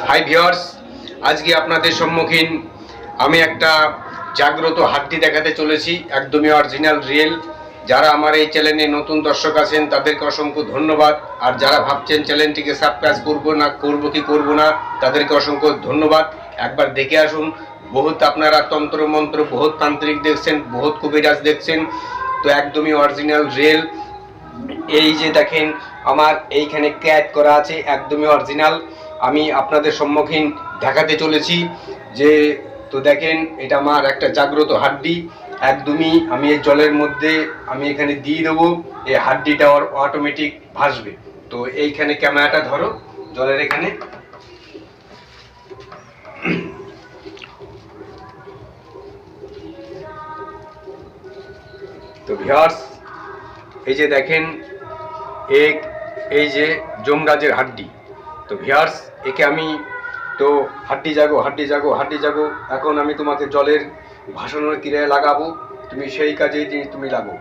Hi viewers, আজকে আপনাদের সম্মুখীন আমি একটা জাগ্রত হাড্ডি দেখাতে চলেছি, একদমই অরিজিনাল রিয়েল। যারা আমার এই চ্যানেলে নতুন দর্শক আছেন তাদেরকে অসংখ্য ধন্যবাদ, আর যারা ভাবছেন চ্যানেলটিকে সাবস্ক্রাইব করবো কি করব না, তাদেরকে অসংখ্য ধন্যবাদ। একবার দেখে আসুন। বহুত আপনারা তন্ত্র মন্ত্র, বহুত তান্ত্রিক দেখছেন, বহুত কবিরাজ দেখছেন, তো একদমই অরিজিনাল রিয়েল। এই যে দেখেন আমার এইখানে ক্যাট করা আছে, একদমই অরিজিনাল। আমি আপনাদের সম্মুখীন দেখাতে চলেছি যে, তো দেখেন এটা আমার একটা জাগ্রত হাড্ডি। একদমই আমি এই জলের মধ্যে আমি এখানে দিয়ে দেবো, এই হাড্ডিটা অটোমেটিক ভাসবে। তো এইখানে ক্যামেরাটা ধরো জলের এখানে। তো ভিউয়ার্স, এই যে দেখেন এই যে যমরাজের হাড্ডি। তো ভিউয়ার্স, একে আমি তো হাড্ডি জাগো, এখন আমি তোমাকে জলের ভাসানোর ক্রিয়ায় লাগাবো, তুমি সেই কাজেই তুমি লাগো।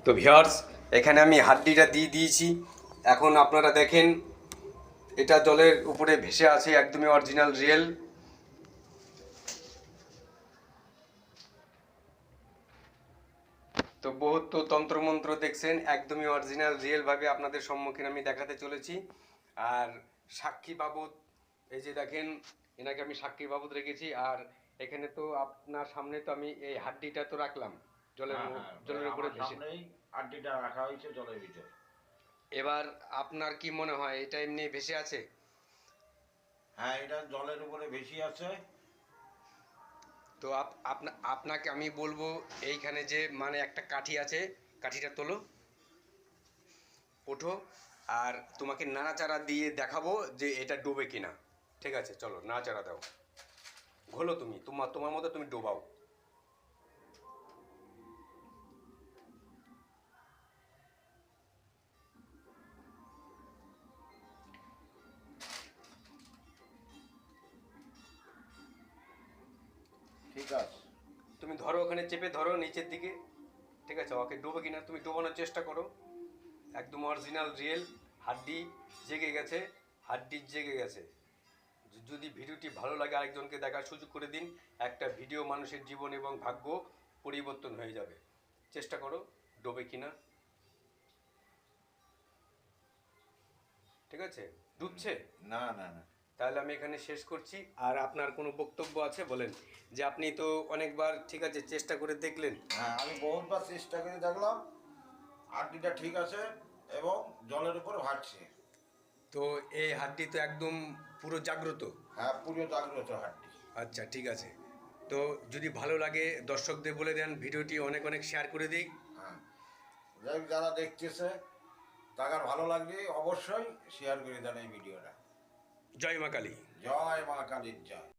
তো ভিউয়ার্স, এখানে আমি হাড্ডিটা দিয়ে দিয়েছি। এখন আপনারা দেখেন এটা জলের উপরে ভেসে আছে, একদমই অরিজিনাল রিয়েল। তো বহুত তো তন্ত্রমন্ত্র দেখছেন, একদমই অরিজিনাল রিয়েল ভাবে আপনাদের সম্মুখীন আমি দেখাতে চলেছি। আর সাক্ষী বাবদ, এই যে দেখেন এনাকে আমি সাক্ষী বাবদ রেখেছি। আর এখানে তো আপনার সামনে তো আমি এই হাড্ডিটা তো রাখলাম জলের উপরে ভেসে, হাড্ডিটা রাখা হয়েছে জলের ভিতর। এবার আপনার কি মনে হয় এটা এমনি ভেসে আছে? হ্যাঁ, এটা জলের উপরে ভেসে আছে। তো আপনাকে আমি বলবো, এইখানে যে মানে একটা কাঠি আছে, কাঠিটা তোলো, ওঠো, আর তোমাকে নাড়াচাড়া দিয়ে দেখাবো যে এটা ডোবে কিনা। ঠিক আছে, চলো নাড়াচাড়া দাও, ঘোলো, তুমি তোমার মতো তুমি ডোবাও। ঠিক আছে, তুমি ধরো, ওখানে চেপে ধরো নিচের দিকে। ঠিক আছে, ওকে ডোবে কিনা তুমি ডোবানোর চেষ্টা করো। একদম অরিজিনাল রিয়েল হাড্ডি জেগে গেছে, হাড্ডি জেগে গেছে। যদি ভিডিওটি ভালো লাগে আরেকজনকে দেখার সুযোগ করে দিন। একটা ভিডিও মানুষের জীবন এবং ভাগ্য পরিবর্তন হয়ে যাবে। চেষ্টা করো ডোবে কিনা। ঠিক আছে, ডুবছে না না না। তাহলে আমি এখানে শেষ করছি। আর আপনার কোনো বক্তব্য আছে বলেন, যে আপনি তো অনেকবার ঠিক আছে চেষ্টা করে দেখলেন। হ্যাঁ, আমি বহুতবার চেষ্টা করে দেখলাম, হাড্ডিটা ঠিক আছে এবং জলের উপর ভাসছে। তো এই হাড্ডি তো একদম পুরো জাগ্রত। হ্যাঁ, পুরো জাগ্রত হাড্ডি। আচ্ছা, ঠিক আছে। তো যদি ভালো লাগে দর্শকদের বলে দেন ভিডিওটি অনেক অনেক শেয়ার করে দিই। হ্যাঁ, যারা দেখতেছে তাদের ভালো লাগবে, অবশ্যই শেয়ার করে দেন এই ভিডিওটা। জয় মা কালী। জয় মা কালীর জয়।